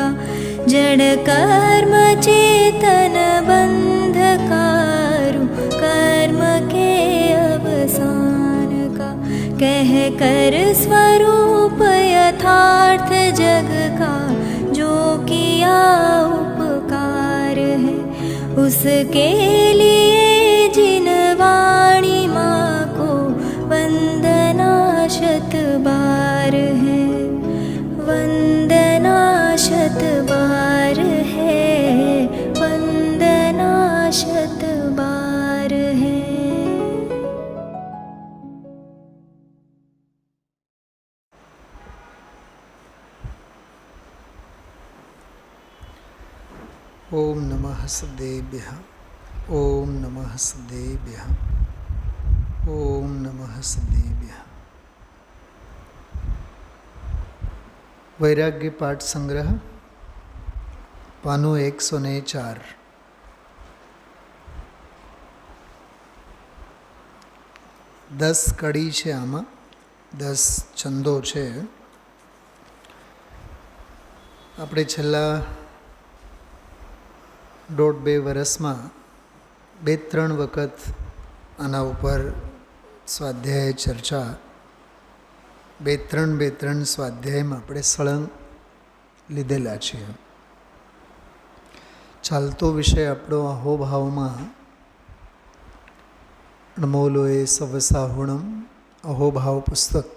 का जड़ कर्म चेतन बंधकारु कर्म के अवसान का कह कर स्वरूप यथार्थ जग का जो किया उपकार है उसके लिए जिन वाणी माँ को वंदना शत बार है वंदना शत बार है वंदना शत बार है। ओम नमः सदेभ्यः ओम नमः सदेभ्यः ओम नमः सदेभ्यः। वैराग्य पाठ संग्रह पानु 104। 10 कड़ी है आमा 10 छंदो है। આપણે છેલ્લા 1.5-2 વર્ષમાં 2-3 વખત આના ઉપર સ્વાધ્યાય ચર્ચા 2-3 સ્વાધ્યાયમાં આપણે સળંગ લીધેલા છીએ. ચાલતો વિષય આપણો અહોભાવમાં અણમોલોએ સવસાહુણમ અહોભાવ પુસ્તક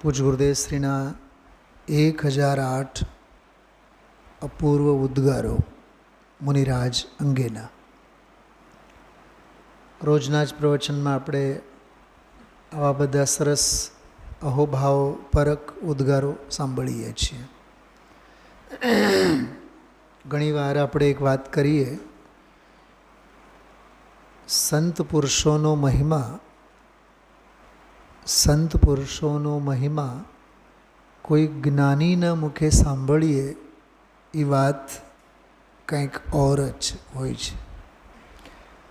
પૂજ ગુરુદેવ શ્રીના 1008 અપૂર્વ ઉદ્ગારો મુનિરાજ અંગેના. રોજના જ પ્રવચનમાં આપણે આવા બધા સરસ અહોભાવ પરક ઉદ્ગારો સાંભળીએ છીએ. ઘણીવાર આપણે એક વાત કરીએ, સંત પુરુષોનો મહિમા કોઈ જ્ઞાનીના મુખે સાંભળીએ એ વાત કંઈક ઓર જ હોય છે.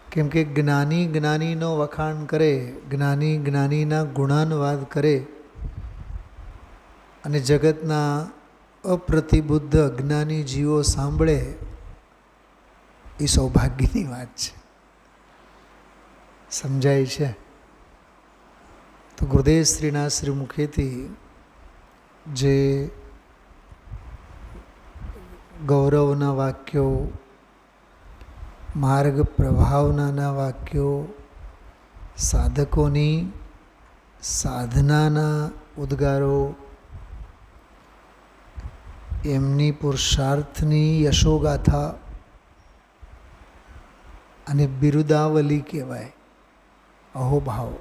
કેમ કે જ્ઞાની જ્ઞાનીનો વખાણ કરે, જ્ઞાની જ્ઞાનીના ગુણાનવાદ કરે અને જગતના અપ્રતિબુદ્ધ અજ્ઞાની જીવો સાંભળે એ સૌભાગ્યની વાત છે. સમજાય છે? તો ગુરુદેવ શ્રીના શ્રી મુખેથી જે ગૌરવના વાક્યો, માર્ગ પ્રભાવનાના વાક્યો, સાધકોની સાધનાના ઉદ્ગારો, એમની પુરુષાર્થની યશોગાથા અને બિરુદાવલી કહેવાય અહોભાવ.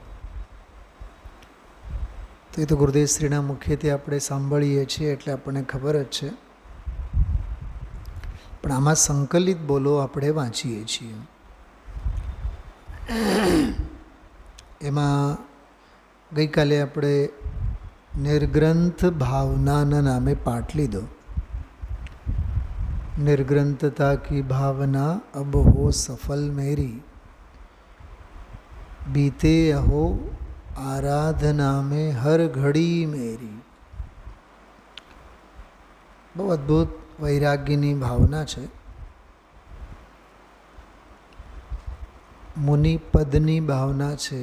તો એ તો ગુરુદેવ શ્રીના મુખેથી આપણે સાંભળીએ છીએ એટલે આપણને ખબર જ છે. પણ આમાં સંકલિત બોલો આપણે વાંચીએ છીએ. એમાં ગઈકાલે આપણે નિર્ગ્રંથ ભાવનાના નામે પાઠ લીધો. निर्ग्रंथता की भावना अब हो सफल मेरी, बीते अहो आराधना में हर घड़ी मेरी. બહુ અદ્ભુત વૈરાગ્યની ભાવના છે. મુનિપદની ભાવના છે,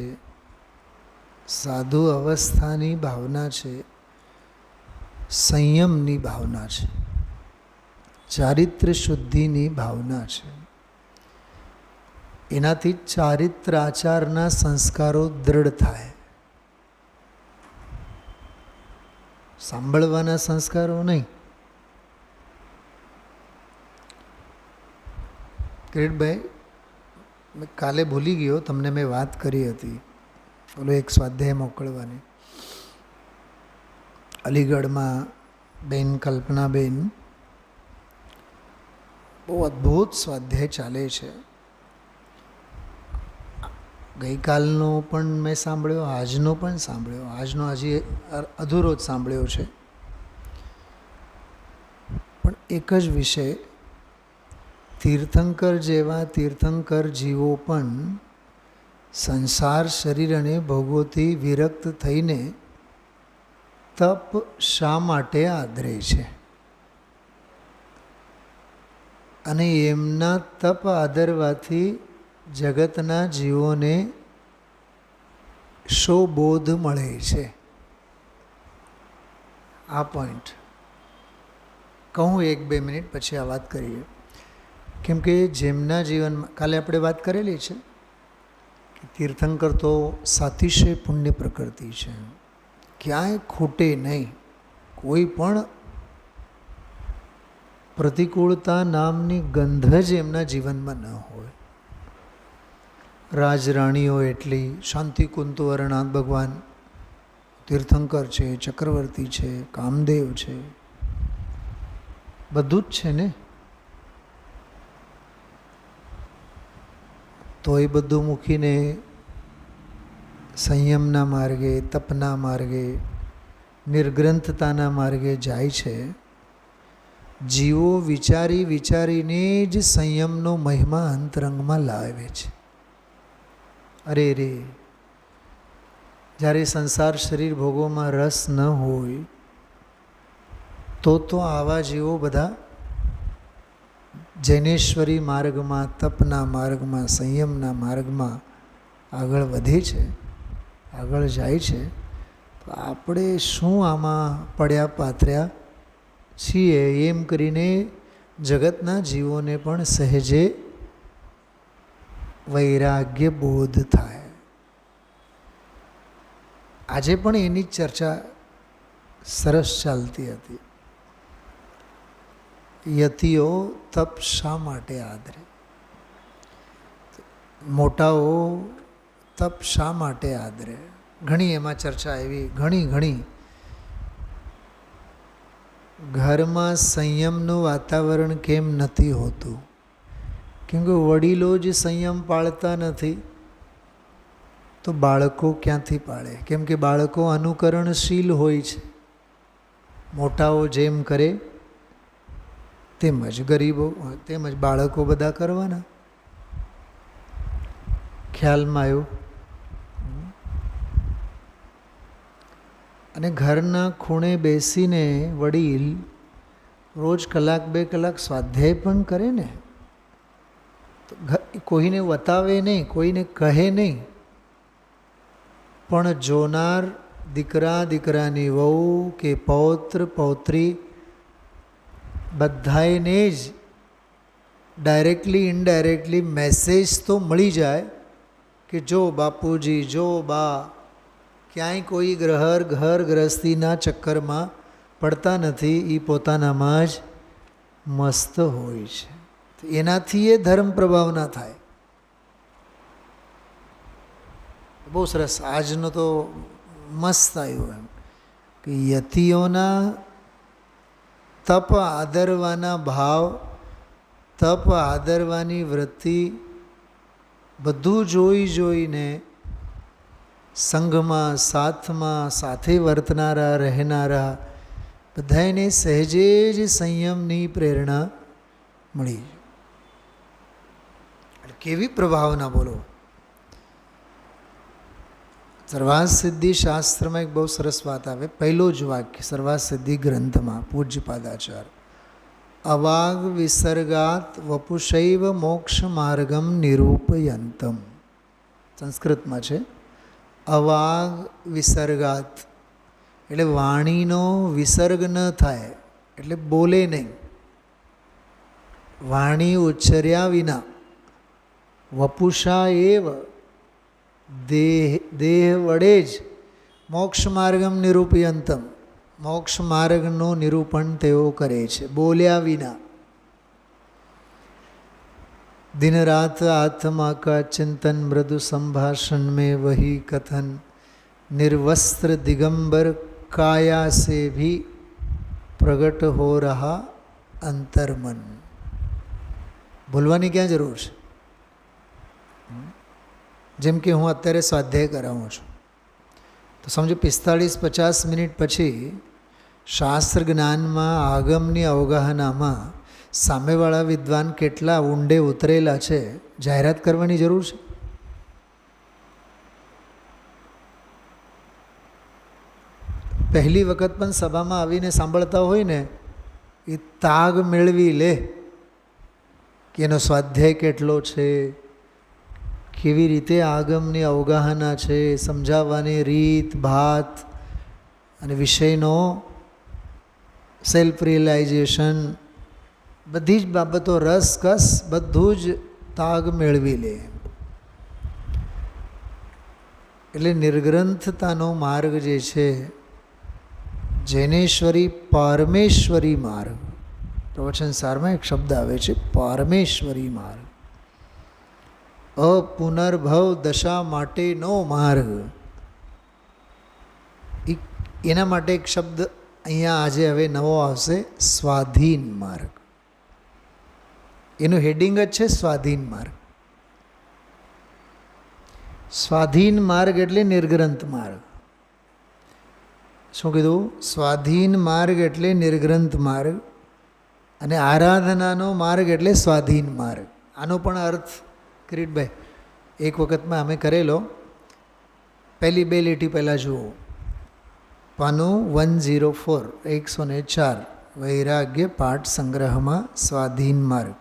સાધુ અવસ્થાની ભાવના છે, સંયમની ભાવના છે, ચારિત્ર શુદ્ધિની ભાવના છે. એનાથી ચારિત્ર આચારના સંસ્કારો દૃઢ થાય. સાંભળવાના સંસ્કારો નહીં. કિરીટભાઈ, મેં કાલે ભૂલી ગયો, તમને મેં વાત કરી હતી ઓલો એક સ્વાધ્યાય મોકલવાની. અલીગઢમાં બેન કલ્પનાબેન બહુ અદ્ભુત સ્વાધ્યાય ચાલે છે. ગઈકાલનો પણ મેં સાંભળ્યો, આજનો પણ સાંભળ્યો, આજનો હજી અધૂરો જ સાંભળ્યો છે. પણ એક જ વિષય, તીર્થંકર જેવા તીર્થંકર જીવો પણ સંસાર શરીર અને ભોગોથી વિરક્ત થઈને તપ શા માટે આદરે છે? અને એમના તપ આદરવાથી જગતના જીવોને શો બોધ મળે છે. આ પોઈન્ટ કહું 1-2 મિનિટ પછી આ વાત કરીએ. કેમ કે જેમના જીવનમાં કાલે આપણે વાત કરેલી છે કે તીર્થંકર તો સાતિશય પુણ્ય પ્રકૃતિ છે, ક્યાંય ખૂટે નહીં. કોઈ પણ પ્રતિકૂળતા નામની ગંધ જ એમના જીવનમાં ન હોય. રાજરાણીઓ એટલી, શાંતિ કુંતવરનાથ ભગવાન તીર્થંકર છે, ચક્રવર્તી છે, કામદેવ છે, બધું જ છે ને. તો એ બધું મૂકીને સંયમના માર્ગે, તપના માર્ગે, નિર્ગ્રંથતાના માર્ગે જાય છે. જીવો વિચારી વિચારીને જ સંયમનો મહિમા અંતરંગમાં લાવે છે. અરે રે, જ્યારે સંસાર શરીર ભોગોમાં રસ ન હોય તો આવા જીવો બધા જૈનેશ્વરી માર્ગમાં, તપના માર્ગમાં, સંયમના માર્ગમાં આગળ વધે છે, આગળ જાય છે. તો આપણે શું આમાં પડ્યા પાથર્યા છીએ એમ કરીને જગતના જીવોને પણ સહેજે વૈરાગ્ય બોધ થાય. આજે પણ એની ચર્ચા સરસ ચાલતી હતી. યતિઓ તપ શા માટે આદરે? મોટાઓ તપ શા માટે આદરે? ઘણી એમાં ચર્ચા આવી, ઘણી. ઘરમાં સંયમનું વાતાવરણ કેમ નથી હોતું? કેમ કે વડીલો જ સંયમ પાળતા નથી તો બાળકો ક્યાંથી પાળે? કેમ કે બાળકો અનુકરણશીલ હોય છે. મોટાઓ જેમ કરે તેમજ ગરીબો તેમજ બાળકો બધા કરવાના. ખ્યાલમાં આવ્યું? અને ઘરના ખૂણે બેસીને વડીલ રોજ 1-2 કલાક સ્વાધ્યાય પણ કરે ને, તો કોઈને વતાવે નહીં, કોઈને કહે નહીં, પણ જોનાર દીકરા દીકરાની વહુ કે પૌત્ર પૌત્રી બધાને જ ડાયરેક્ટલી ઇનડાયરેક્ટલી મેસેજ તો મળી જાય કે જો બાપુજી, જો બા ક્યાંય કોઈ ઘર ગૃહસ્થીના ચક્કરમાં પડતા નથી, એ પોતાનામાં જ મસ્ત હોય છે. તો એનાથી એ ધર્મ પ્રભાવના થાય. બહુ સરસ. આજનો તો મસ્ત આવ્યો એમ કે યતિઓના તપ આદરવાના ભાવ, તપ આદરવાની વૃત્તિ બધું જોઈને સંઘમાં, સાથમાં, સાથે વર્તનારા, રહેનારા બધાને સહેજે જ સંયમની પ્રેરણા મળી. કેવી પ્રભાવના બોલો! સર્વાર્થ સિદ્ધિ શાસ્ત્રમાં એક બહુ સરસ વાત આવે. પહેલો જ વાક્ય સર્વાર્થ સિદ્ધિ ગ્રંથમાં પૂજ્યપાદાચાર્ય, અવાગ વિસર્ગાત વપુશૈવ મોક્ષ માર્ગમ નિરૂપયંતમ. સંસ્કૃતમાં છે. અવાગ વિસર્ગાત એટલે વાણીનો વિસર્ગ ન થાય, એટલે બોલે નહીં, વાણી ઉચ્ચર્યા વિના. વપુષા એવ દેહ વડે જ મોક્ષ માર્ગમ નિરૂપયંતમ, મોક્ષ માર્ગનું નિરૂપણ તેઓ કરે છે, બોલ્યા વિના. दिन रात आत्मा का चिंतन मृदु संभाषण में वही कथन निर्वस्त्र दिगंबर काया से भी प्रगट हो रहा अंतर्मन. ભૂલવાની ક્યાં જરૂર છે? જેમ કે હું અત્યારે સ્વાધ્યાય કરાવું છું તો સમજો 45-50 મિનિટ પછી શાસ્ત્ર જ્ઞાનમાં, આગમની અવગાહનામાં સામેવાળા વિદ્વાન કેટલા ઊંડે ઉતરેલા છે જાહેરાત કરવાની જરૂર છે? પહેલી વખત પણ સભામાં આવીને સાંભળતા હોય ને એ તાગ મેળવી લે કે એનો સ્વાધ્યાય કેટલો છે, કેવી રીતે આગમની અવગાહના છે, સમજાવવાની રીત ભાત અને વિષયનો સેલ્ફ રિયલાઇઝેશન, બધી જ બાબતો રસકસ બધું જ તાગ મેળવી લે. એટલે નિર્ગ્રંથતાનો માર્ગ જે છે, જૈનેશ્વરી પારમેશ્વરી માર્ગ, પ્રવચન સારમાં એક શબ્દ આવે છે પારમેશ્વરી માર્ગ, અપુનર્ભવ દશા માટેનો માર્ગ. એના માટે એક શબ્દ અહીંયા આજે હવે નવો આવશે, સ્વાધીન માર્ગ. એનું હેડિંગ જ છે સ્વાધીન માર્ગ. સ્વાધીન માર્ગ એટલે નિર્ગ્રંથ માર્ગ. શું કીધું? સ્વાધીન માર્ગ એટલે નિર્ગ્રંથ માર્ગ, અને આરાધનાનો માર્ગ એટલે સ્વાધીન માર્ગ. આનો પણ અર્થ કિરીટભાઈ એક વખતમાં અમે કરેલો. પહેલી બે લીટી પહેલાં જુઓ, પાનું 104 104 વૈરાગ્ય પાઠ સંગ્રહમાં સ્વાધીન માર્ગ.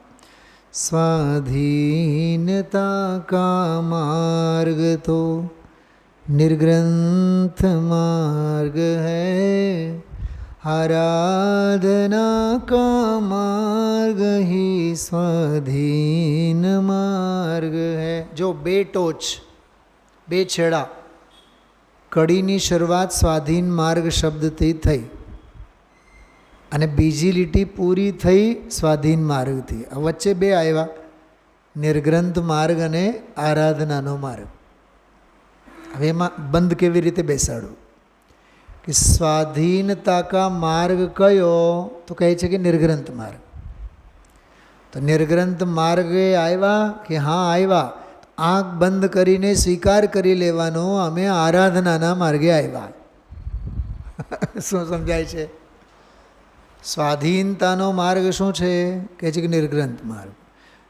स्वाधीनता का मार्ग तो निर्ग्रंथ मार्ग है, आराधना का मार्ग ही स्वाधीन मार्ग है. जो બે ટોચ બે છેડા, કડીની શરૂઆત સ્વાધીન માર્ગ શબ્દથી થઈ અને બીજી લીટી પૂરી થઈ સ્વાધીન માર્ગથી. વચ્ચે બે આવ્યા, નિર્ગ્રંથ માર્ગ અને આરાધનાનો માર્ગ. હવે એમાં બંધ કેવી રીતે બેસાડવું કે સ્વાધીનતા કા માર્ગ કયો? તો કહે છે કે નિર્ગ્રંથ માર્ગ. તો નિર્ગ્રંથ માર્ગે આવ્યા કે હા આવ્યા, આંખ બંધ કરીને સ્વીકાર કરી લેવાનો અમે આરાધનાના માર્ગે આવ્યા. શું સમજાય છે? સ્વાધીનતાનો માર્ગ શું છે? કહે છે કે નિર્ગ્રંથ માર્ગ.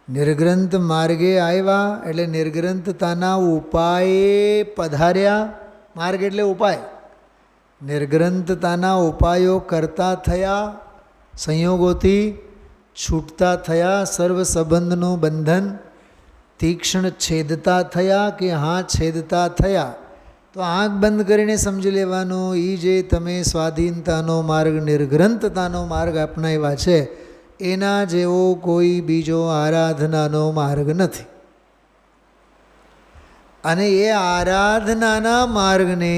નિર્ગ્રંથ માર્ગે આવ્યા એટલે નિર્ગ્રંથતાના ઉપાયે પધાર્યા. માર્ગ એટલે ઉપાય. નિર્ગ્રંથતાના ઉપાયો કરતા થયા, સંયોગોથી છૂટતા થયા, સર્વ સંબંધનું બંધન તીક્ષ્ણ છેદતા થયા કે હા છેદતા થયા. તો આંખ બંધ કરીને સમજી લેવાનું, એ જે તમે સ્વાધીનતાનો માર્ગ નિર્ગ્રંથતાનો માર્ગ અપનાવ્યા છે એના જેવો કોઈ બીજો આરાધનાનો માર્ગ નથી. અને એ આરાધનાના માર્ગને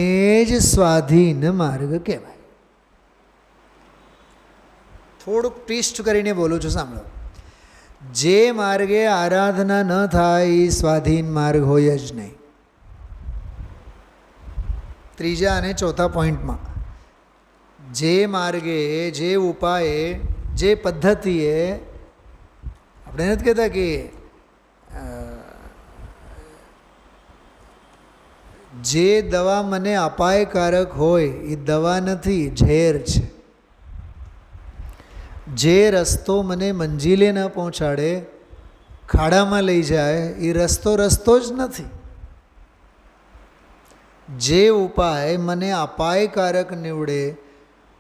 જ સ્વાધીન માર્ગ કહેવાય. થોડુંક ટ્વિસ્ટ કરીને બોલું છું, સાંભળો. જે માર્ગે આરાધના ન થાય એ સ્વાધીન માર્ગ હોય જ નહીં. ત્રીજા અને ચોથા પોઈન્ટમાં, જે માર્ગે, જે ઉપાયે, જે પદ્ધતિએ, આપણે નથી કહેતા કે જે દવા મને અપાયકારક હોય એ દવા નથી, ઝેર છે. જે રસ્તો મને મંજિલે ન પહોંચાડે, ખાડામાં લઈ જાય, એ રસ્તો જ નથી. જે ઉપાય મને અપાયકારક નીવડે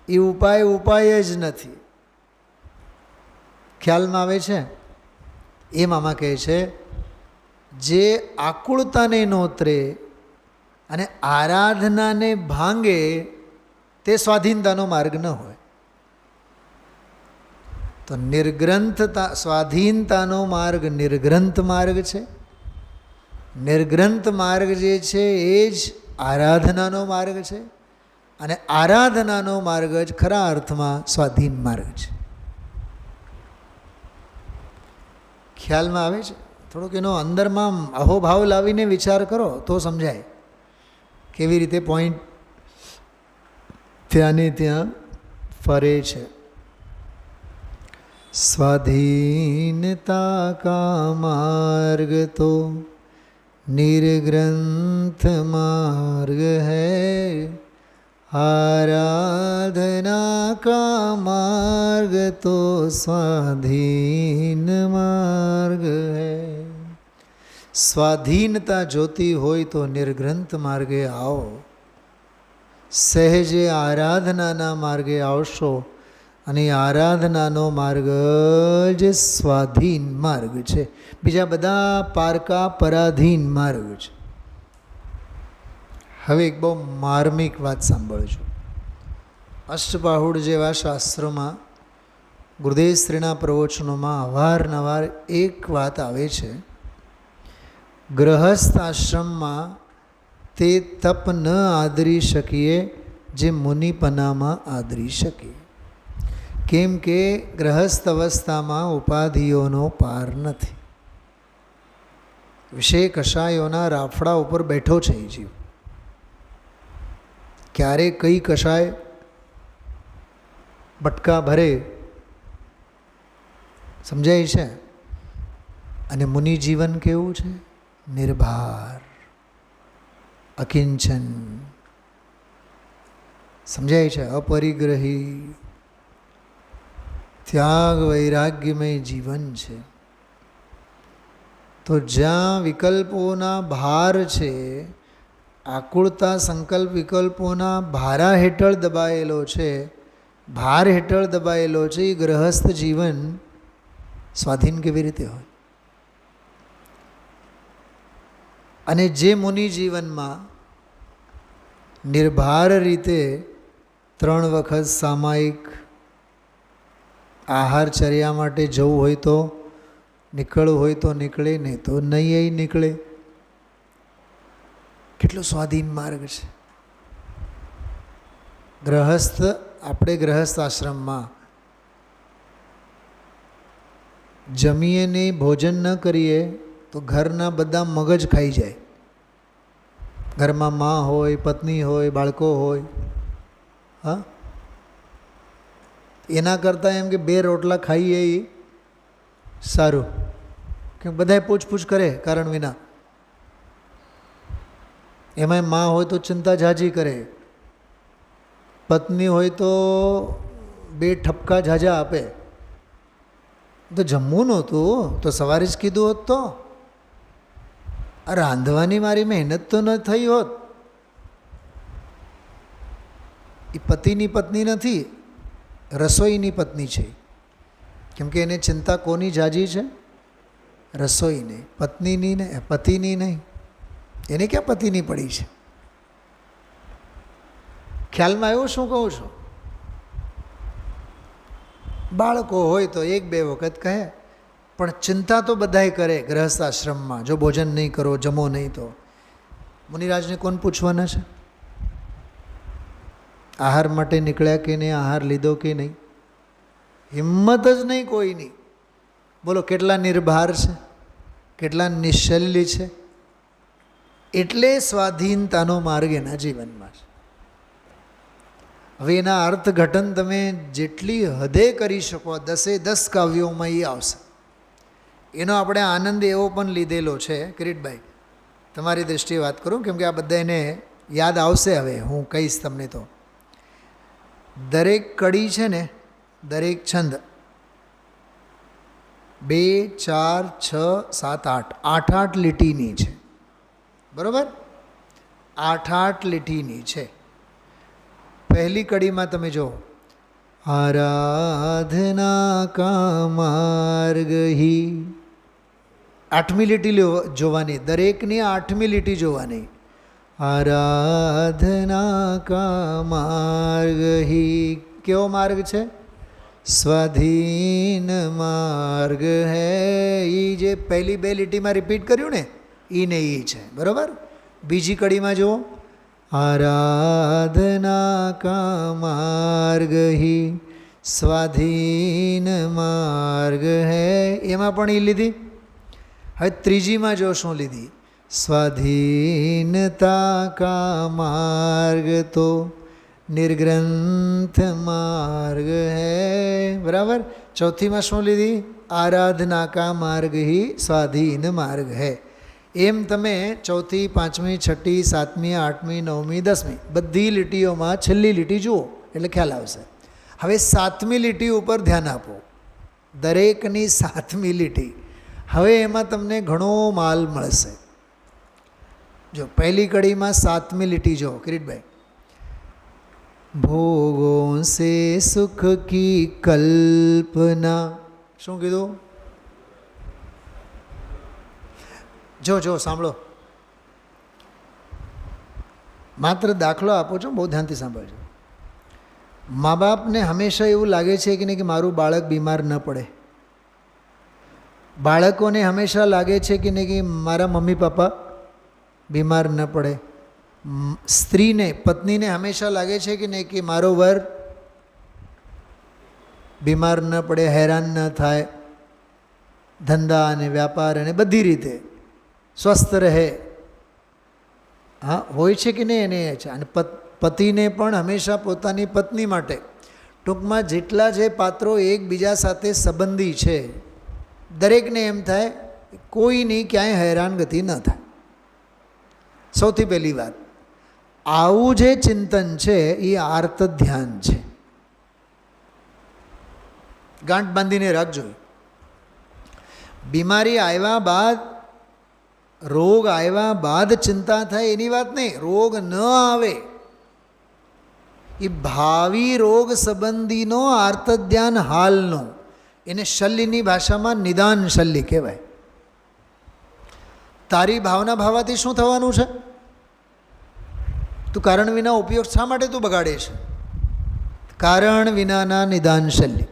એ ઉપાય જ નથી. ખ્યાલમાં આવે છે? એમ આમાં કહે છે, જે આકુળતાને નોતરે અને આરાધનાને ભાંગે તે સ્વાધીનતાનો માર્ગ ન હોય. તો નિર્ગ્રંથતા, સ્વાધીનતાનો માર્ગ નિર્ગ્રંથ માર્ગ છે. નિર્ગ્રંથ માર્ગ જે છે એ જ આરાધનાનો માર્ગ છે, અને આરાધનાનો માર્ગ જ ખરા અર્થમાં સ્વાધીન માર્ગ છે. ખ્યાલમાં આવે છે? થોડોક એનો અંદરમાં અહોભાવ લાવીને વિચાર કરો તો સમજાય કેવી રીતે પોઈન્ટ ત્યાંને ત્યાં ફરે છે. स्वाधीनता का मार्ग तो निर्ग्रंथ मार्ग है, आराधना का मार्ग तो स्वाधीन मार्ग है. સ્વાધીનતા જોતી હોય તો નિર્ગ્રંથ માર્ગે આવો, સહેજે આરાધનાના માર્ગે આવશો અને આરાધનાનો માર્ગ જ સ્વાધીન માર્ગ છે. બીજા બધા પારકા પરાધીન માર્ગ છે. હવે એક બહુ માર્મિક વાત સાંભળજો. અષ્ટબાહુડ જેવા શાસ્ત્રોમાં ગુરુદેવ શ્રીના પ્રવચનોમાં અવારનવાર એક વાત આવે છે, ગ્રહસ્થ આશ્રમમાં તે તપ ન આદરી શકીએ જે મુનિપનામાં આદરી શકીએ. કેમ કે ગ્રહસ્થ અવસ્થામાં ઉપાધિઓનો પાર નથી. વિષય કષાયોના રાફડા ઉપર બેઠો છે એ જીવ. ક્યારે કઈ કષાય બટકા ભરે સમજાય છે. અને મુનિ જીવન કેવું છે? નિર્ભાર, અકિંચન, સમજાય છે, અપરિગ્રહી, ત્યાગ વૈરાગ્યમય જીવન છે. તો જ્યાં વિકલ્પોના ભાર છે, આકુળતા સંકલ્પ વિકલ્પોના ભારા હેઠળ દબાયેલો છે, ભાર હેઠળ દબાયેલો છે, એ ગ્રહસ્થ જીવન સ્વાધીન કેવી રીતે હોય? અને જે મુનિ જીવનમાં નિર્ભાર રીતે 3 વખત સામાયિક આહારચર્યા માટે જવું હોય તો નીકળવું હોય તો નીકળે, નહીં તો નહીં નીકળે. કેટલો સ્વાધીન માર્ગ છે. ગ્રહસ્થ, આપણે ગ્રહસ્થ આશ્રમમાં જમીએ નહીં, ભોજન ન કરીએ તો ઘરના બધા મગજ ખાઈ જાય. ઘરમાં મા હોય, પત્ની હોય, બાળકો હોય. હા, એના કરતાં એમ કે 2 રોટલા ખાઈએ એ સારું. કે બધાય પૂછપૂછ કરે કારણ વિના. એમાંય મા હોય તો ચિંતા ઝાઝી કરે, પત્ની હોય તો 2 ઠપકા ઝાઝા આપે. તો જમવું નહોતું તો સવારે જ કીધું હોત તો આ રાંધવાની મારી મહેનત તો ન થઈ હોત. એ પતિની પત્ની નથી, રસોઈની પત્ની છે. કેમ કે એને ચિંતા કોની જાજી છે? રસોઈની, પત્નીની ને પતિની નહીં. એને ક્યાં પતિની પડી છે? ખ્યાલમાં આવ્યું શું કહું છું? બાળકો હોય તો 1-2 વખત કહે, પણ ચિંતા તો બધાય કરે ગ્રહસ્થ આશ્રમમાં. જો ભોજન નહીં કરો, જમો નહીં તો મુનિરાજને કોણ પૂછવાના છે? આહાર માટે નીકળ્યા કે નહીં, આહાર લીધો કે નહીં, હિંમત જ નહીં કોઈની. બોલો કેટલા નિર્ભાર છે, કેટલા નિશ્ચલ્ય છે. એટલે સ્વાધીનતાનો માર્ગ એના જીવનમાં છે. હવે એના અર્થઘટન તમે જેટલી હદે કરી શકો, 10 કાવ્યોમાં એ આવશે. એનો આપણે આનંદ એવો પણ લીધેલો છે. કિરીટભાઈ, તમારી દૃષ્ટિએ વાત કરું, કેમ કે આ બધા એને યાદ આવશે. હવે હું કહીશ તમને. તો દરેક કડી છે ને, દરેક છંદ 2, 4, 6, 7, 8 8 લીટીની છે. બરાબર? 8 લીટીની છે. પહેલી કડીમાં તમે જો, આરાધના કા માર્ગ હી, 8મી લીટી જોવાની, દરેકની 8મી લીટી જોવાની. આરાધના કા માર્ગ હી, કેવો માર્ગ છે? સ્વાધીન માર્ગ હૈ. એ જે પહેલી 2 લીટીમાં રિપીટ કર્યું ને, એ ને એ છે. બરાબર? બીજી કડીમાં જુઓ, આરાધના કા માર્ગ હી સ્વાધીન માર્ગ હૈ, એમાં પણ એ લીધી. હવે ત્રીજીમાં જો શું લીધી? સ્વાધીનતા કા માર્ગ તો નિર્ગ્રંથ માર્ગ હૈ. બરાબર? ચોથીમાં શું લીધી? આરાધના કા માર્ગ હી સ્વાધીન માર્ગ હૈ. એમ તમે 4th, 5મી, 6ઠ, 7મી, 8મી, 9મી, 10મી બધી લીટીઓમાં છેલ્લી લીટી જુઓ એટલે ખ્યાલ આવશે. હવે 7મી લીટી ઉપર ધ્યાન આપો. દરેકની 7મી લીટી. હવે એમાં તમને ઘણો માલ મળશે. જો પહેલી કડીમાં 7મી લીટી જો કિરીટભાઈ, ભોગોं સે સુખ કી કલ્પના. શું કીધું? જો સાંભળો, માત્ર દાખલો આપો છો, બહુ ધ્યાનથી સાંભળજો. મા બાપને હંમેશા એવું લાગે છે કે નહીં કે મારું બાળક બીમાર ન પડે. બાળકોને હંમેશા લાગે છે કે નહીં કે મારા મમ્મી પપ્પા બીમાર ન પડે. સ્ત્રીને, પત્નીને હંમેશા લાગે છે કે નહીં કે મારો વર બીમાર ન પડે, હેરાન ન થાય, ધંધા અને વ્યાપાર અને બધી રીતે સ્વસ્થ રહે. હા, હોય છે કે નહીં એને છે. અને પતિને પણ હંમેશા પોતાની પત્ની માટે, ટૂંકમાં જેટલા જે પાત્રો એકબીજા સાથે સંબંધી છે દરેકને એમ થાય કોઈની ક્યાંય હેરાનગતિ ન થાય. સૌથી પહેલી વાત, આવું જે ચિંતન છે એ આર્ત ધ્યાન છે. ગાંઠ બાંધીને રાખજો. બીમારી આવ્યા બાદ, રોગ આવ્યા બાદ ચિંતા થાય એની વાત નહીં. રોગ ન આવે એ ભાવિ રોગ સંબંધીનો આર્ત ધ્યાન હાલનો, એને શલ્યની ભાષામાં નિદાન શલ્ય કહેવાય. તારી ભાવના ભાવાથી શું થવાનું છે? તું કારણ વિના ઉપયોગ શા માટે તું બગાડે છે? કારણ વિનાના નિદાન શલ્ય.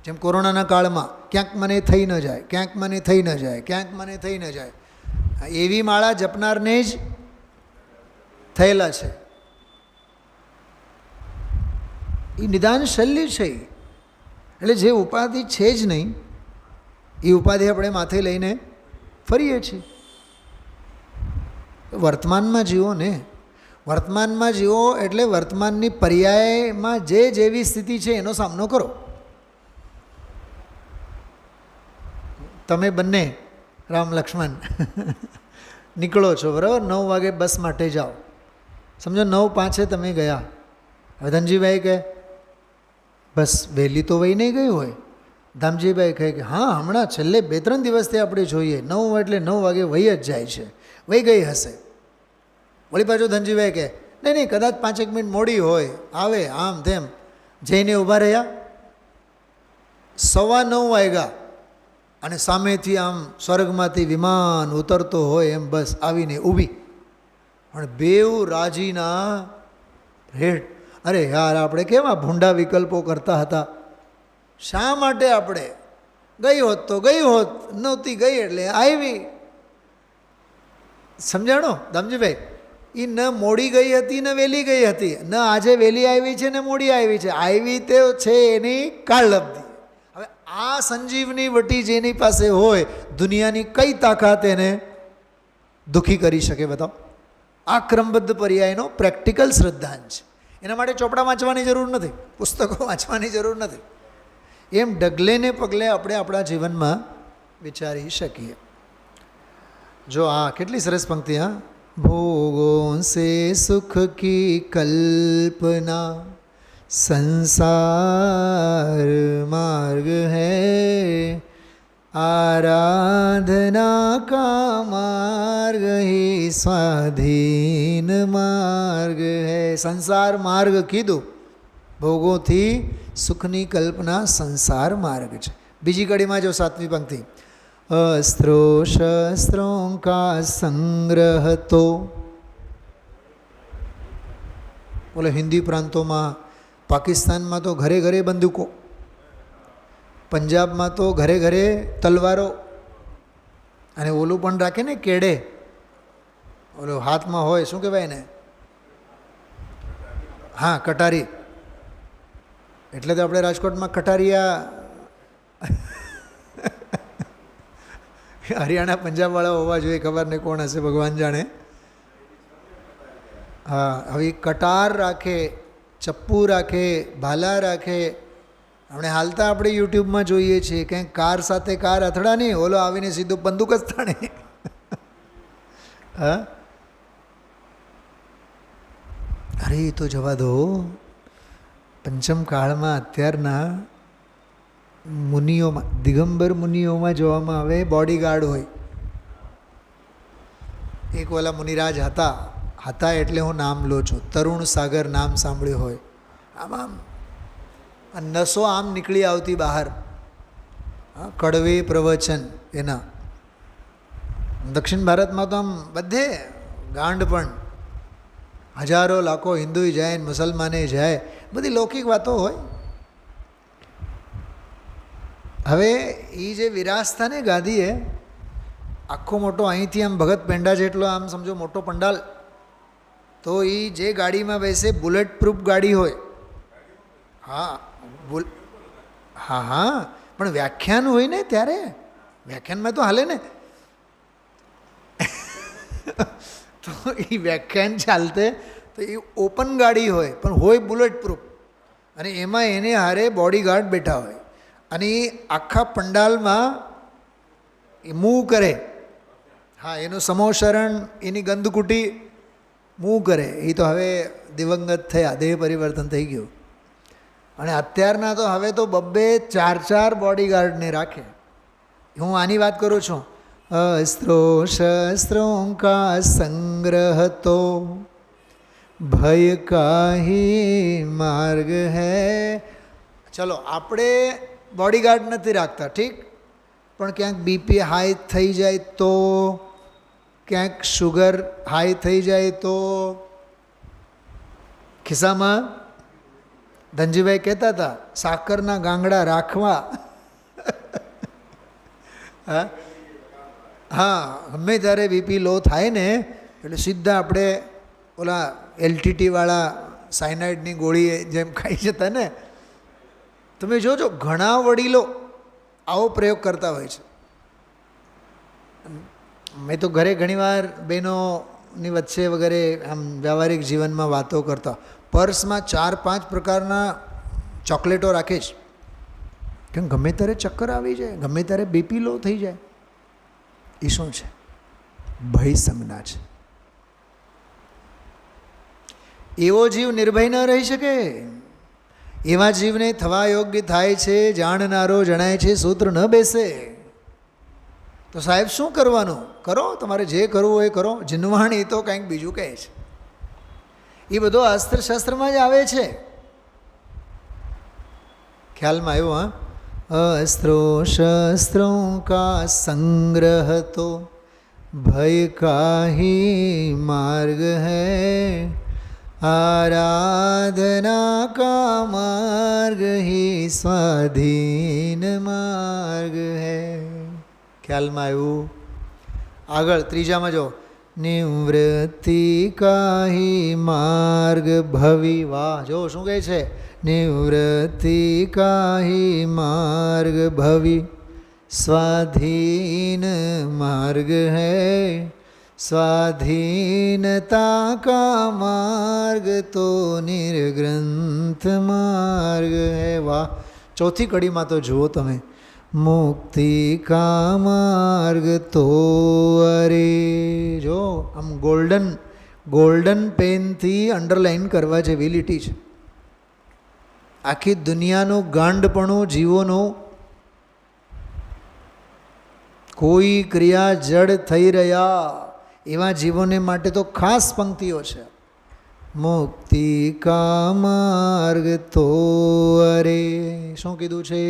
જેમ કોરોનાના કાળમાં ક્યાંક મને થઈ ન જાય, ક્યાંક મને થઈ ન જાય, ક્યાંક મને થઈ ન જાય, એવી માળા જપનારને જ થયેલા છે. એ નિદાન શલ્ય છે. એટલે જે ઉપાધિ છે જ નહીં એ ઉપાધિ આપણે માથે લઈને ફરીએ છીએ. વર્તમાનમાં જીવો ને. વર્તમાનમાં જીવો એટલે વર્તમાનની પર્યાયમાં જે જેવી સ્થિતિ છે એનો સામનો કરો. તમે બંને રામ લક્ષ્મણ નીકળો છો, બરાબર? 9 વાગે બસ માટે જાઓ. સમજો 9:05 તમે ગયા. હવે ધનજીભાઈ કહે બસ વહેલી તો વહી નહીં ગઈ હોય. ધામજીભાઈ કહે કે હા, હમણાં છેલ્લે 2-3 દિવસથી આપણે જોઈએ 9 એટલે 9 વાગે વહી જ જાય છે, વહી ગઈ હશે. વળી પાછું ધનજીભાઈ કહે નહીં, કદાચ 5 મિનિટ મોડી હોય, આવે આમ તેમ. જઈને ઊભા રહ્યા, 9:15 વાગ્યા અને સામેથી આમ સ્વર્ગમાંથી વિમાન ઉતરતો હોય એમ બસ આવીને ઊભી. પણ બેઉ રાજીના રેટ. અરે યાર, આપણે કેવા ભૂંડા વિકલ્પો કરતા હતા. શા માટે આપણે ગઈ હોત તો ગઈ હોત, નહોતી ગઈ એટલે આવી. સમજાણો દામજીભાઈ? એ ન મોડી ગઈ હતી ન વહેલી ગઈ હતી, ન આજે વહેલી આવી છે ને મોડી આવી છે. આવી તે છે એની કાળલબ્ધિ. હવે આ સંજીવની વટી જેની પાસે હોય, દુનિયાની કઈ તાકાત એને દુઃખી કરી શકે? બતાવો. આ ક્રમબદ્ધ પર્યાયનો પ્રેક્ટિકલ શ્રદ્ધાંજ છે. એના માટે ચોપડા વાંચવાની જરૂર નથી, પુસ્તકો વાંચવાની જરૂર નથી. એમ ડગલે ને પગલે આપણે આપણા જીવનમાં વિચારી શકીએ. જો આ કેટલી સરસ પંક્તિ! હા, ભોગોં સે સુખ કી કલ્પના, સંસાર માર્ગ હૈ, आराधना का मार्ग ही स्वाधीन मार्ग है. સંસાર માર્ગ કીધું, ભોગોથી સુખની કલ્પના સંસાર માર્ગ છે. બીજી કડીમાં જો 7મી પંક્તિ, अस्त्रो शस्त्रों का संग्रह तो. બોલે હિન્દી પ્રાંતોમાં, પાકિસ્તાનમાં તો ઘરે ઘરે બંદૂકો, પંજાબમાં તો ઘરે ઘરે તલવારો, અને ઓલું પણ રાખે ને કેડે, ઓલું હાથમાં હોય, શું કહેવાય ને? હા, કટારી. એટલે તો આપણે રાજકોટમાં કટારિયા, હરિયાણા પંજાબવાળા હોવા જોઈએ, ખબર નહીં કોણ હશે, ભગવાન જાણે. હા, હવે કટાર રાખે, ચપ્પુ રાખે, ભાલા રાખે. આપણે હાલતા આપણે યુટ્યુબમાં જોઈએ છીએ, કંઈક કાર સાથે કાર અથડા નહીં, ઓલો આવીને સીધું બંદૂક જ તાણે. હા, અરે એ તો જવા દો. પંચમ કાળમાં અત્યારના મુનિઓમાં, દિગંબર મુનિઓમાં જોવામાં આવે બોડીગાર્ડ હોય. એક ઓલા મુનિરાજ હતા, હતા એટલે હું નામ લો છું. તરુણ સાગર નામ સાંભળ્યું હોય. આમ નસો આમ નીકળી આવતી બહાર. કડવે પ્રવચન એના. દક્ષિણ ભારતમાં તો આમ બધે ગાંડ પણ હજારો લાખો હિન્દુ જાય ને મુસલમાને જાય, બધી લૌકિક વાતો હોય. હવે એ જે વિરાસતા ને ગાદીએ આખો મોટો અહીંથી આમ ભગત પેંડા જેટલો આમ સમજો મોટો પંડાલ, તો એ જે ગાડીમાં બેસે બુલેટ પ્રૂફ ગાડી હોય. હા હા હા, પણ વ્યાખ્યાન હોય ને ત્યારે, વ્યાખ્યાનમાં તો હાલે ને. તો એ વ્યાખ્યાન ચાલતે તો એ ઓપન ગાડી હોય પણ હોય બુલેટ પ્રૂફ, અને એમાં એને હારે બોડીગાર્ડ બેઠા હોય, અને એ આખા પંડાલમાં એ મૂવ કરે. હા, એનું સમોશરણ, એની ગંદકુટી મૂવ કરે. એ તો હવે દિવંગત થયા, દેહ પરિવર્તન થઈ ગયું. અને અત્યારના તો હવે તો 2-4 બોડીગાર્ડને રાખે. હું આની વાત કરું છું. અસ્ત્રો શસ્ત્રો કા સંગ્રહ તો ભય કાહી માર્ગ હૈ. ચલો, આપણે બોડીગાર્ડ નથી રાખતા, ઠીક, પણ ક્યાંક બીપી હાઈ થઈ જાય તો, ક્યાંક શુગર હાઈ થઈ જાય તો, ખિસ્સામાં ધનજીભાઈ કહેતા હતા સાકરના ગાંગડા રાખવા. હા હા, ગમે ત્યારે બીપી લો થાય ને એટલે સીધા આપણે ઓલા એલટીટીવાળા સાયનાઇડની ગોળી જેમ ખાઈ જતા ને. તમે જોજો ઘણા વડીલો આવો પ્રયોગ કરતા હોય છે. મેં તો ઘરે ઘણીવાર બહેનોની વચ્ચે વગેરે આમ વ્યવહારિક જીવનમાં વાતો કરતા, પર્સમાં 4-5 પ્રકારના ચોકલેટો રાખે છે, કેમ ગમે ત્યારે ચક્કર આવી જાય, ગમે ત્યારે બીપી લો થઈ જાય. એ શું છે? ભય સંજ્ઞા છે. એવો જીવ નિર્ભય ન રહી શકે. એવા જીવને થવા યોગ્ય થાય છે જાણનારો જણાય છે, સૂત્ર ન બેસે. તો સાહેબ શું કરવાનું? કરો, તમારે જે કરવું હોય કરો. જીનવાણી તો કંઈક બીજું કહે છે. એ બધો અસ્ત્રશાસ્ત્રમાં જ આવે છે. ખ્યાલમાં આવ્યો? હા, अस्त्रो शस्त्रों का संग्रह तो भय का ही मार्ग है, आराधना का मार्ग ही स्वाधीन मार्ग है. ખ્યાલમાં આવ્યું? આગળ ત્રીજામાં જો, નિવૃત્તિ કા હી માર્ગ ભવી. વાહ, જો શું કહે છે? નિવૃત્તિ કા હી માર્ગ ભવી સ્વાધીન માર્ગ હૈ, સ્વાધીનતા કા માર્ગ તો નિર્ગ્રંથ માર્ગ હૈ. વાહ, ચોથી કડીમાં તો જુઓ તમે, મુક્તિ કા માર્ગ તો અરે. જો આમ ગોલ્ડન પેનથી અંડરલાઈન કરવા જેવી લીટી છે. આખી દુનિયાનું ગાંડપણું જીવોનું, કોઈ ક્રિયા જડ થઈ રહ્યા એવા જીવોને માટે તો ખાસ પંક્તિઓ છે. મુક્તિ કા માર્ગ તો અરે. શું કીધું છે?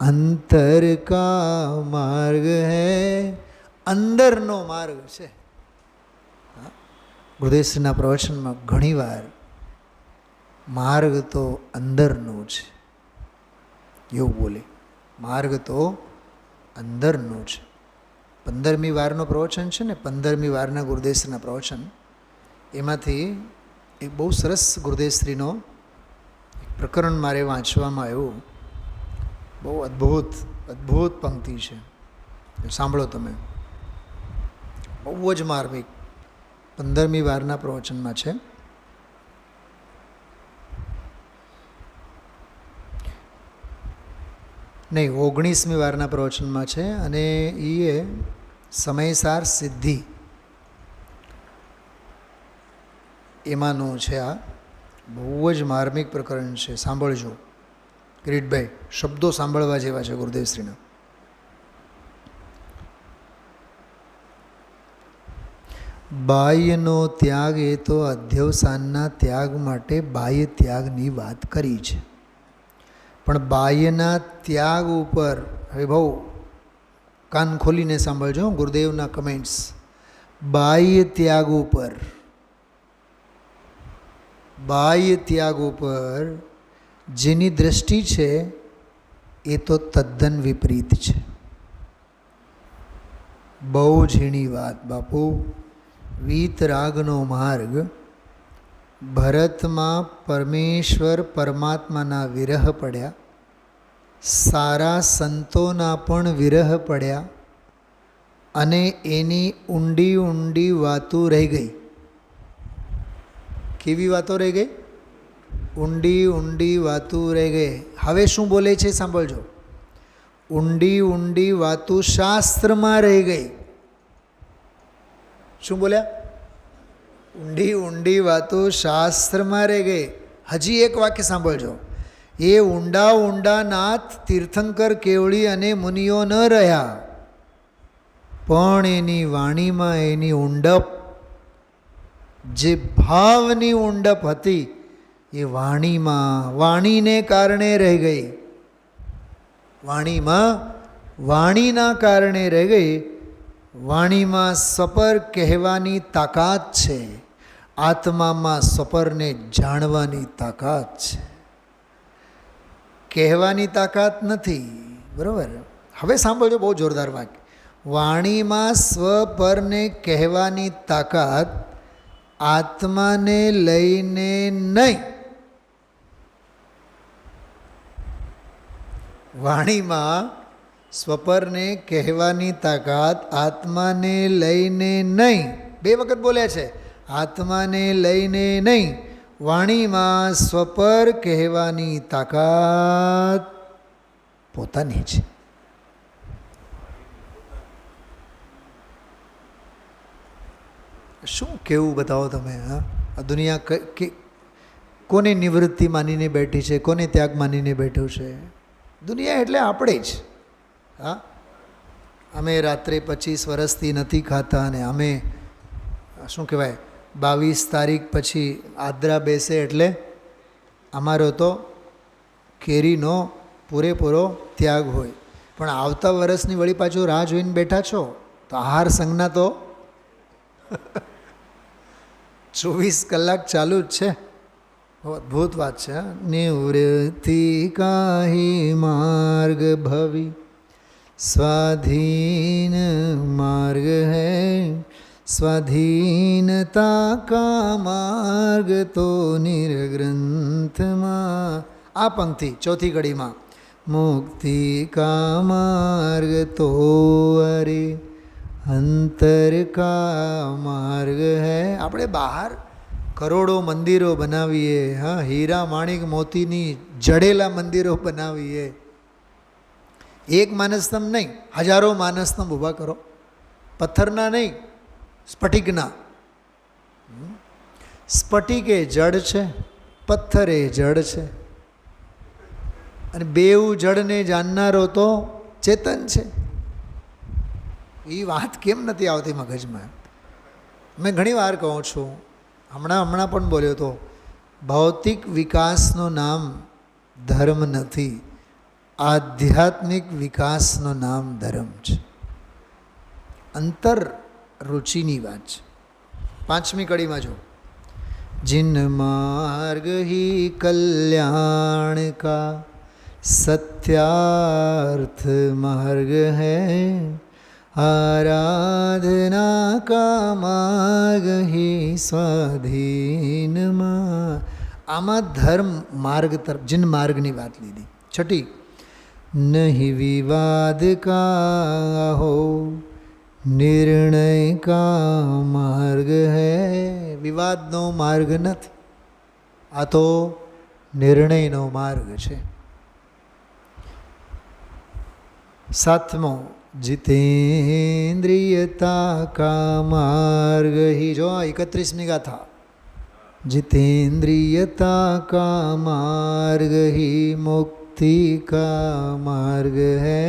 અંતર કા માર્ગ હૈ. અંદરનો માર્ગ છે. ગુરુદેવશ્રીના પ્રવચનમાં ઘણીવાર માર્ગ તો અંદરનો છે એવું બોલે. માર્ગ તો અંદરનો છે. 15મી વારનો પ્રવચન છે ને, 15મી વારના ગુરુદેવશ્રીના પ્રવચન, એમાંથી એક બહુ સરસ ગુરુદેવશ્રીનો એક પ્રકરણ મારે વાંચવામાં આવ્યું. બહુ અદ્ભુત પંક્તિ છે, સાંભળો તમે. બહુ જ માર્મિક. 15મી વારના પ્રવચનમાં છે. નહીં, 19મી વારના પ્રવચનમાં છે, અને એ સમયસાર સિદ્ધિ એમાંનું છે. આ બહુ જ માર્મિક પ્રકરણ છે, સાંભળજો કિરીટભાઈ. શબ્દો સાંભળવા જેવા છે ગુરુદેવશ્રીના. બાહ્યનો ત્યાગ એ તો અધ્યવસાનના ત્યાગ માટે બાહ્ય ત્યાગની વાત કરી છે. પણ બાહ્યના ત્યાગ ઉપર હવે બહુ કાન ખોલીને સાંભળજો ગુરુદેવના કમેન્ટ્સ. બાહ્ય ત્યાગ ઉપર જેની દ્રષ્ટિ છે એ તો તદ્દન વિપરીત છે. બહુ ઝીણી વાત બાપુ. વીતરાગનો માર્ગ ભરતમાં પરમેશ્વર પરમાત્માના વિરહ પડ્યા, સારા સંતોના પણ વિરહ પડ્યા અને એની ઊંડી ઊંડી વાતો રહી ગઈ. કેવી વાતો રહી ગઈ? ઊંડી ઊંડી વાતો રહી ગઈ. હવે શું બોલે છે સાંભળજો. ઊંડી ઊંડી વાતો શાસ્ત્રમાં રહી ગઈ. શું બોલ્યા? ઊંડી ઊંડી વાતો શાસ્ત્રમાં રહી ગઈ. હજી એક વાક્ય સાંભળજો. એ ઊંડા ઊંડા નાથ તીર્થંકર કેવળી અને મુનિઓ ન રહ્યા, પણ એની વાણીમાં એની ઊંડપ, જે ભાવની ઊંડપ હતી એ વાણીને કારણે રહી ગઈ. વાણીના કારણે રહી ગઈ. વાણીમાં સપર કહેવાની તાકાત છે, આત્મામાં સપરને જાણવાની તાકાત છે. કહેવાની તાકાત નથી. બરાબર? હવે સાંભળજો, બહુ જોરદાર વાક્ય. વાણીમાં સ્વપરને કહેવાની તાકાત આત્માને લઈને નહીં. વાણીમાં સ્વપરને કહેવાની તાકાત આત્માને લઈને નહીં. બે વખત બોલ્યા છે. આત્માને લઈને નહીં. વાણીમાં સ્વપર કહેવાની તાકાત પોતાની છે. શું કેવું બતાવો તમે? હા, આ દુનિયા કોને નિવૃત્તિ માનીને બેઠી છે, કોને ત્યાગ માનીને બેઠું છે? દુનિયા એટલે આપણે જ. હા, અમે રાત્રે 25 વર્ષથી નથી ખાતા અને અમે શું કહેવાય 22 તારીખ પછી આદ્રા બેસે એટલે અમારો તો કેરીનો પૂરેપૂરો ત્યાગ હોય. પણ આવતા વર્ષની વળી પાછું રાહ જોઈને બેઠા છો તો આહાર સંજ્ઞા તો 24 કલાક ચાલુ જ છે. અદ્ભુત વાત છે. નિવૃત્તિ કાહી માર્ગ ભવી સ્વાધીન માર્ગ હૈ, સ્વાધીનતા કા માર્ગ તો નિર્ગ્રંથમાં. આ પંક્તિ ચોથી કડીમાં. મુક્તિ કા માર્ગ તો અરે અંતર કા માર્ગ હૈ. આપણે બહાર કરોડો મંદિરો બનાવીએ, હા, હીરા માણિક મોતીની જડેલા મંદિરો બનાવીએ. એક માનસતંભ નહીં, હજારો માનસતંભ ઊભા કરો. પથ્થરના નહીં, સ્ફટિકના. સ્ફટિક એ જડ છે, પથ્થર એ જડ છે, અને બેઉ જડને જાણનારો તો ચેતન છે. એ વાત કેમ નથી આવતી મગજમાં? મેં ઘણી વાર કહું છું, હમણાં પણ બોલ્યો હતો, ભૌતિક વિકાસનું નામ ધર્મ નથી, આધ્યાત્મિક વિકાસનું નામ ધર્મ છે. અંતર रुचि बात है। पांचमी कड़ी में जो जिन मार्ग ही कल्याण का सत्यार्थ मार्ग है, आराधना का मार्ग ही स्वाधीन मार्ग। आमा धर्म मार्ग तरफ जिन मार्ग की बात लीधी। छठी, नहीं विवाद का हो निर्णय का मार्ग है। विवाद नो मार्ग नहीं, आ तो निर्णय नो मार्ग है। सातमो, जितेंद्रियता का मार्ग ही, जो 31મી गाथा, जितेंद्रियता का मार्ग ही मुक्ति का मार्ग है,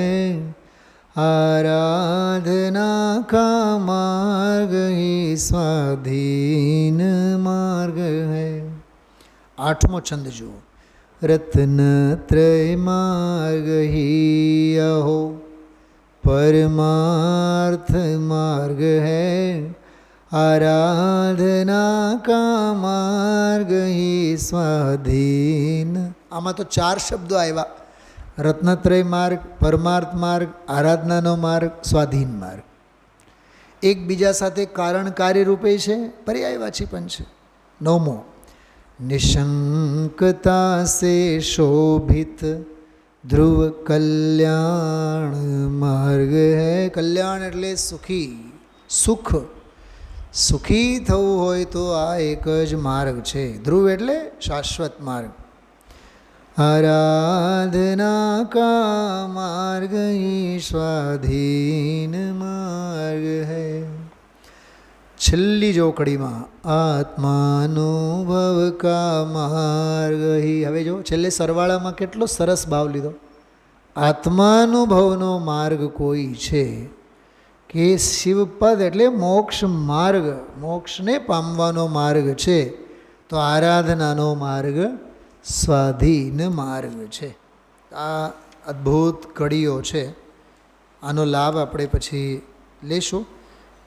आराधना का मार्ग ही स्वाधीन मार्ग है। 8मो छंद जो रत्नत्रय मार्ग ही अहो परमार्थ मार्ग है। आराधना का मार्ग ही स्वाधीन। આમાં તો 4 શબ્દો આવ્યા, રત્નત્રય માર્ગ, પરમાર્થ માર્ગ, આરાધનાનો માર્ગ, સ્વાધીન માર્ગ. એકબીજા સાથે કારણ કાર્ય રૂપે છે, પર્યાયવાચી પણ છે. 9મો નિશંકતા સે શોભિત ધ્રુવ કલ્યાણ માર્ગ હૈ. કલ્યાણ એટલે સુખી, સુખ. સુખી થવું હોય તો આ એક જ માર્ગ છે. ધ્રુવ એટલે શાશ્વત માર્ગ. आराधना का मार्ग ही स्वाधीन मार्ग है. છેલ્લી જોકડીમાં આત્માનુભવ કા માર્ગ હી. હવે જો છેલ્લે સરવાળામાં કેટલો સરસ ભાવ લીધો. આત્માનુભવનો માર્ગ કોઈ છે કે શિવપદ એટલે મોક્ષ માર્ગ, મોક્ષને પામવાનો માર્ગ છે. તો આરાધનાનો માર્ગ સ્વાધીન માર્ગ છે. આ અદ્ભુત કડીઓ છે. આનો લાભ આપણે પછી લેશું.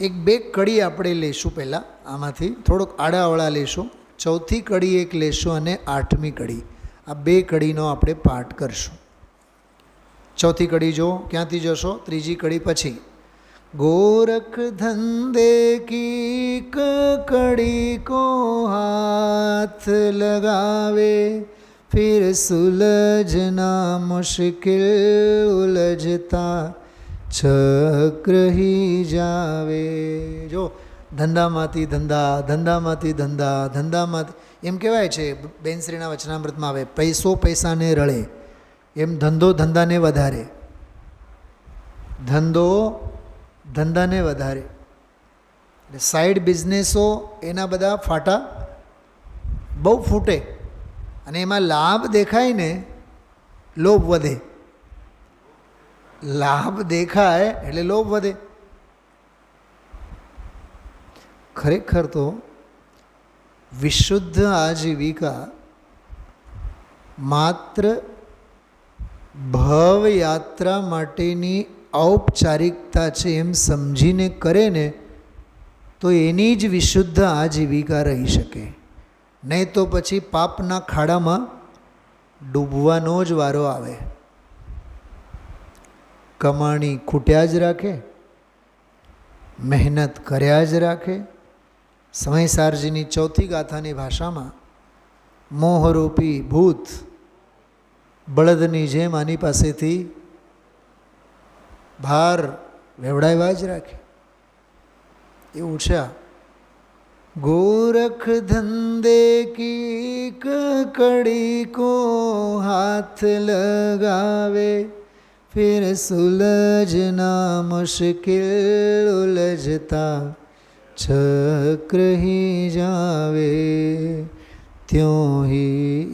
એક બે કડી આપણે લેશું. પહેલાં આમાંથી થોડુંક આડાવળા લેશું. ચોથી કડી એક લેશું અને 8મી કડી. આ બે કડીનો આપણે પાઠ કરશું. ચોથી કડી જો ક્યાંથી જશો? ત્રીજી કડી પછી. गोरख धंधे की कड़ी को हाथ लगावे फिर सुलझना मुश्किल उलझता चक्र ही जावे. જો ધંધામાંથી ધંધા, ધંધામાંથી ધંધા, ધંધામાંથી એમ કહેવાય છે. બેનશ્રીના વચનામૃતમાં આવે પૈસો પૈસાને રળે, એમ ધંધો ધંધાને વધારે, ધંધો ધંધાને વધારે. એટલે સાઈડ બિઝનેસો એના બધા ફાટા બહુ ફૂટે અને એમાં લાભ દેખાય ને લોભ વધે. લાભ દેખાય એટલે લોભ વધે. ખરેખર તો વિશુદ્ધ આજીવિકા માત્ર ભવયાત્રા માટેની ઔપચારિકતા છે એમ સમજીને કરે ને તો એની જ વિશુદ્ધ આજીવિકા રહી શકે. નહીં તો પછી પાપના ખાડામાં ડૂબવાનો જ વારો આવે. કમાણી ખૂટ્યા જ રાખે, મહેનત કર્યા જ રાખે. સમયસારજીની ચોથી ગાથાની ભાષામાં મોહરૂપી ભૂત બળદની જેમ આની પાસેથી ભાર વેવડાવ્યા જ રાખે. એવું છે. गोरख धंधे की कड़ी को हाथ लगावे फिर सुलझना मुश्किल उलझता चक्र ही जावे त्यों ही.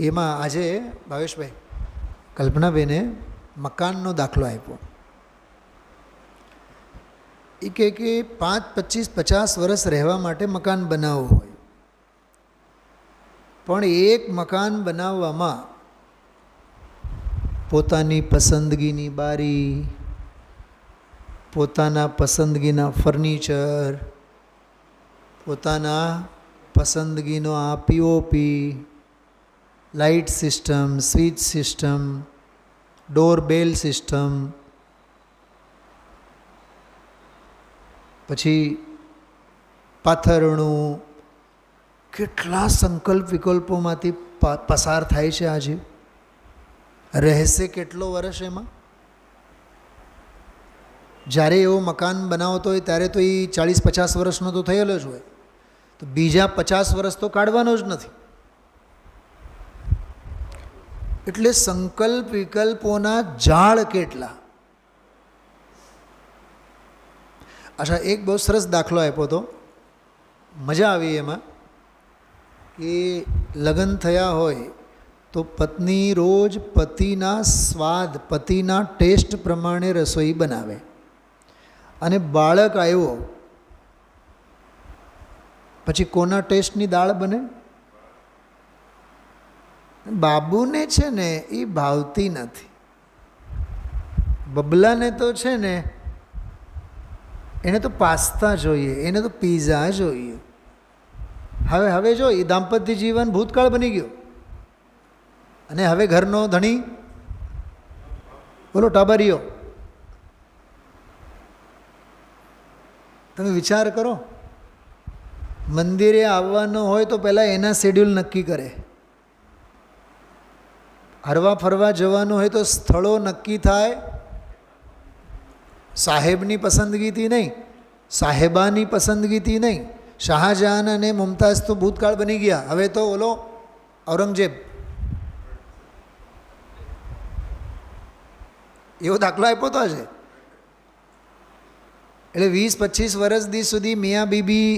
એમાં આજે ભાવેશભાઈ કલ્પનાબેને મકાનનો દાખલો આપ્યો. એ કહે કે 5, 25, 50 વર્ષ રહેવા માટે મકાન બનાવવું હોય, પણ એક મકાન બનાવવામાં પોતાની પસંદગીની બારી, પોતાના પસંદગીના ફર્નિચર, પોતાના પસંદગીનો આ POP, light system, switch system, doorbell system, પછી પાથરણું, કેટલા સંકલ્પ વિકલ્પોમાંથી પસાર થાય છે. આજે રહેશે કેટલો વર્ષ એમાં. જ્યારે એવો મકાન બનાવતો હોય ત્યારે તો એ 40-50 વર્ષનો તો થયેલો જ હોય, તો બીજા 50 વર્ષ તો કાઢવાનો જ નથી. એટલે સંકલ્પ વિકલ્પોના જાળ કેટલા. અચ્છા, એક બહુ સરસ દાખલો આપ્યો હતો, મજા આવી એમાં. કે લગ્ન થયા હોય તો પત્ની રોજ પતિના સ્વાદ, પતિના ટેસ્ટ પ્રમાણે રસોઈ બનાવે. અને બાળક આવ્યો પછી કોના ટેસ્ટની દાળ બને? બાબુને છે ને એ ભાવતી નથી. બબલાને તો છે ને એને તો પાસ્તા જોઈએ, એને તો પીઝા જોઈએ. હવે જો એ દાંપત્ય જીવન ભૂતકાળ બની ગયો અને હવે ઘરનો ધણી બોલો ટાબરિયો. તમે વિચાર કરો, મંદિરે આવવાનો હોય તો પહેલાં એના શેડ્યુલ નક્કી કરે, હરવા ફરવા જવાનું હોય તો સ્થળો નક્કી થાય, સાહેબની પસંદગીથી નહીં, સાહેબાની પસંદગીથી નહીં. શાહજહાન અને મુમતાઝ તો ભૂતકાળ બની ગયા, હવે તો ઓલો ઔરંગઝેબ એવો દાખલો આપ્યો તો છે. એટલે 20-25 વર્ષ સુધી મિયા બીબી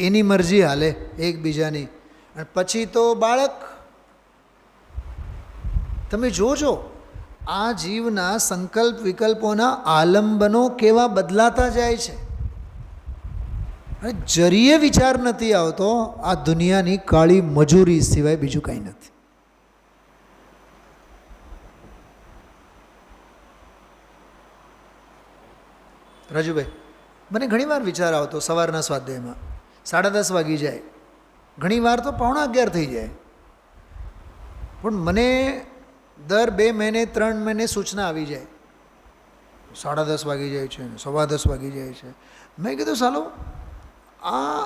એની મરજી હાલે એકબીજાની, અને પછી તો બાળક. તમે જોજો આ જીવના સંકલ્પ વિકલ્પોના આલંબનો કેવા બદલાતા જાય છે. અને જરીએ વિચાર નથી આવતો આ દુનિયાની કાળી મજૂરી સિવાય બીજું કંઈ નથી. રાજુભાઈ, મને ઘણીવાર વિચાર આવતો સવારના સ્વાધ્યાયમાં 10:30 વાગી જાય, ઘણીવાર તો 11:15 થઈ જાય, પણ મને દર 2 મહિને 3 મહિને સૂચના આવી જાય 10:30 વાગી જાય છે, 10:15 વાગી જાય છે. મેં કીધું ચાલો આ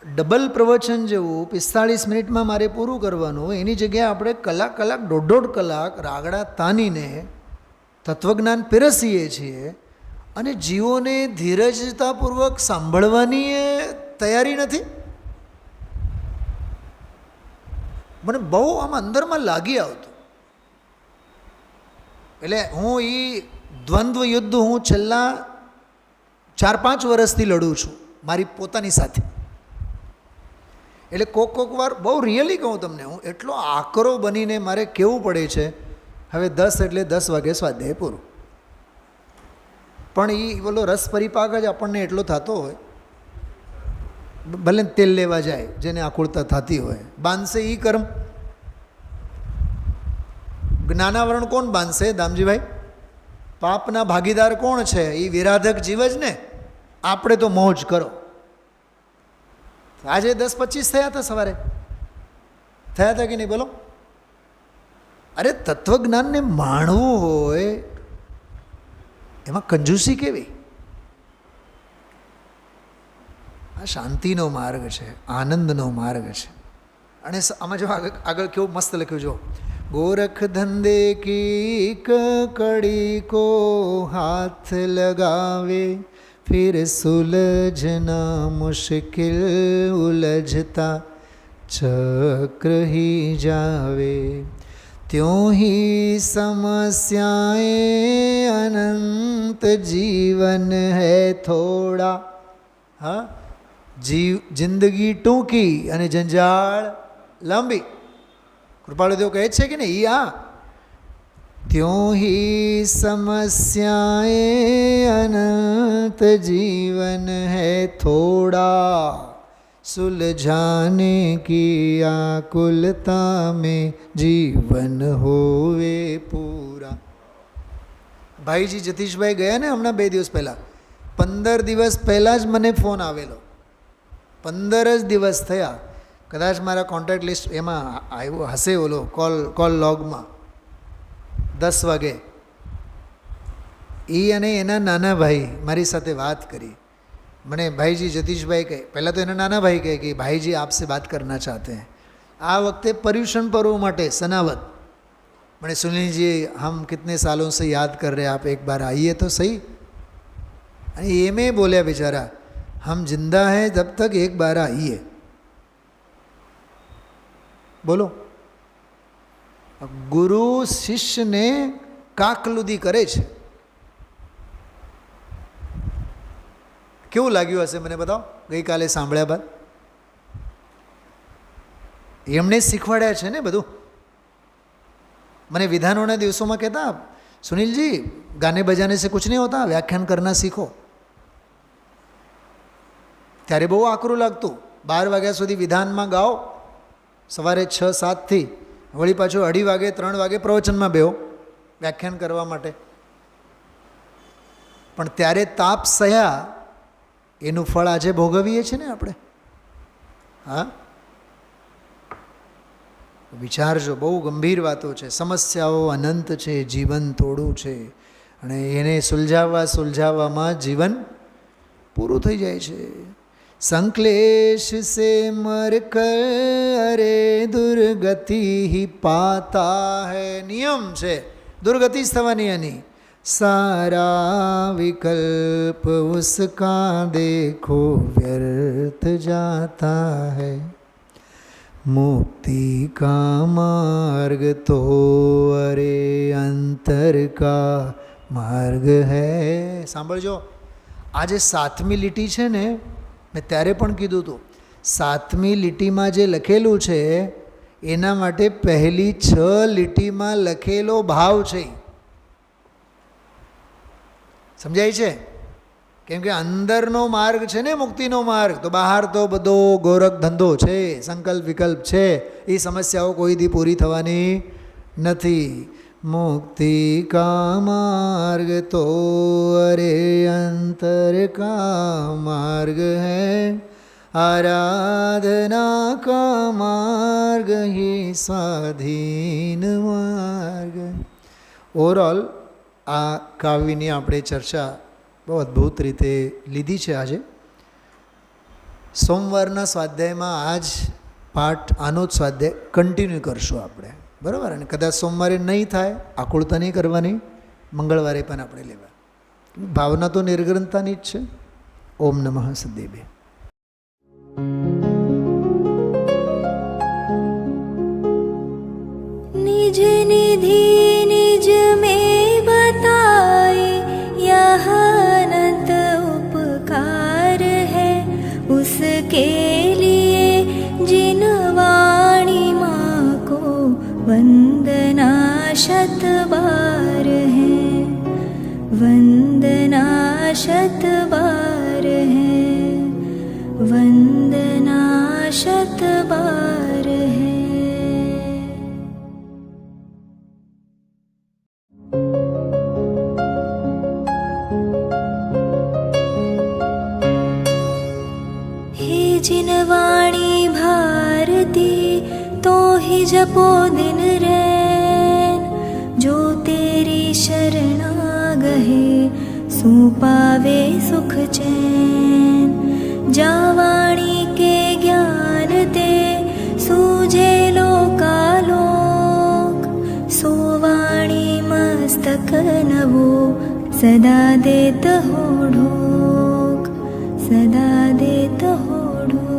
ડબલ પ્રવચન જેવું 45 મિનિટમાં મારે પૂરું કરવાનું, એની જગ્યાએ આપણે કલાક 1.5 કલાક રાગડા તાનીને તત્વજ્ઞાન પીરસીએ છીએ અને જીવોને ધીરજતાપૂર્વક સાંભળવાની એ તૈયારી નથી. મને બહુ આમ અંદરમાં લાગી આવતું. એટલે હું એ દ્વંદ્વ યુદ્ધ હું છેલ્લા 4-5 વર્ષથી લડું છું મારી પોતાની સાથે. એટલે કોક વાર બહુ રિયલી કહું તમને, હું એટલો આકરો બનીને મારે કહેવું પડે છે હવે 10 એટલે 10 વાગે સ્વાધ્યાય પૂરું. પણ એ બોલો રસ પરિપાક જ આપણને એટલો થતો હોય, ભલે તેલ લેવા જાય જેને આકુળતા થતી હોય, બાંધશે એ કર્મ. જ્ઞાનાવરણ કોણ બાંધશે દામજીભાઈ? પાપના ભાગીદાર કોણ છે? એ વિરાધક જીવ જ ને. આપણે તો મોજ કરો. આજે 10-25 થયા હતા, સવારે થયા હતા કે નહીં બોલો? અરે તત્વજ્ઞાનને માણવું હોય એમાં કંજૂસી કેવી? આ શાંતિનો માર્ગ છે, આનંદનો માર્ગ છે. અને આમાં જો આગળ કેવું મસ્ત લખ્યું જો, गोरख धंधे की कड़ी को हाथ लगावे, फिर सुलझना मुश्किल उलझता चक्र ही जावे, त्यों ही समस्याएं अनंत जीवन है थोड़ा. हाँ, जिंदगी टूंकी અને જંજાળ લાંબી. કૃપાળુદેવ કહે છે કે ને ઈ આ ત્यों ही समस्याएं अनंत जीवन है थोड़ा, सुलझाने की आकुलता में जीवन होवे पूरा. ભાઈજી જતીશભાઈ ગયા ને હમણાં 2 દિવસ પહેલાં, 15 દિવસ પહેલાં જ મને ફોન આવેલો. 15 જ દિવસ થયા, કદાચ મારા કોન્ટેક્ટ લિસ્ટ એમાં આવ્યો હશે, ઓલો કોલ લોગમાં 10 વાગે. એ અને એના નાના ભાઈ મારી સાથે વાત કરી. મને ભાઈજી જતીશભાઈ કહે, પહેલાં તો એના નાના ભાઈ કહે કે ભાઈજી આપસે બાત કરના ચાહતે હૈ. આ વખતે પર્યુષણ પર્વ માટે સનાવત. मैंने सुनील जी हम कितने सालों से याद कर रहे हैं, आप एक बार आइए तो सही. અને એ મેં બોલ્યા बेचारा, हम जिंदा हैं जब तक एक बार आइए. બોલો, ગુરુ શિષ્યને કાકલુદી કરે છે. કેવું લાગ્યું હશે મને બતાવો ગઈકાલે સાંભળ્યા બાદ? એમણે શીખવાડ્યા છે ને બધું. मैंने विधानों ने दिवसों में कहता, सुनील जी गाने बजाने से कुछ नहीं होता, व्याख्यान करना सीखो. ત્યારે બહુ આકરું લાગતું. 12 વાગ્યા સુધી વિધાનમાં ગાઓ, સવારે 6-7થી, વળી પાછું 2:30 વાગે 3 વાગે પ્રવચનમાં બેહો વ્યાખ્યાન કરવા માટે. પણ ત્યારે તાપ સહ્યા એનું ફળ આજે ભોગવીએ છીએ ને આપણે. હા, વિચારજો, બહુ ગંભીર વાતો છે. સમસ્યાઓ અનંત છે, જીવન થોડું છે, અને એને સુલઝાવવામાં જીવન પૂરું થઈ જાય છે. સંક્લેશ સે મર કર અરે દુર્ગતિ હી પાતા હૈ. નિયમ છે, દુર્ગતિ જ થવાની એની. सारा विकल्प उसका देखो व्यर्थ जाता है. मुक्ति का मार्ग तो अरे अंतर का मार्ग है. સાંભળજો, આ જે 7મી લીટી છે ને, મેં ત્યારે પણ કીધું હતું, 7મી લીટીમાં જે લખેલું છે એના માટે પહેલી 6 લીટીમાં લખેલો ભાવ છે. સમજાય છે? કેમ કે અંદરનો માર્ગ છે ને મુક્તિનો માર્ગ, તો બહાર તો બધો ગોરખ ધંધો છે, સંકલ્પ વિકલ્પ છે, એ સમસ્યાઓ કોઈ દી પૂરી થવાની નથી. મુક્તિ કા માર્ગ તો અરે અંતર કા માર્ગ હૈ. આરાધના કા માર્ગ હી સ્વાધીન માર્ગ. ઓવરઓલ આ કાવ્યની આપણે ચર્ચા બહુ અદ્ભુત રીતે લીધી છે. આજે સોમવારના સ્વાધ્યાયમાં આજ પાઠ, આનો જ સ્વાધ્યાય કન્ટિન્યુ કરશું આપણે, બરાબર? અને કદાચ સોમવારે નહીં થાય, આકુળતા નહીં કરવાની, મંગળવારે પણ આપણે લેવા. ભાવના તો નિર્ગ્રંથતાની જ છે. ઓમ નમઃ સદેવે. निज निधि निज में बताए यह अनंत उपकार है उसके लिए जिन वाणी माँ को वंदना शत बार है. वंदना शत बार है. वंदना शत बार है. जिन वाणी भारती तो ही जपो दिन रैन. जो तेरी शरणा गहे सो पावे सुख चैन. जा वाणी के ज्ञान ते सूझे लोकालोक. सो वाणी मस्तक नवो सदा देत हो ढोक. सदा देत हो ढोक.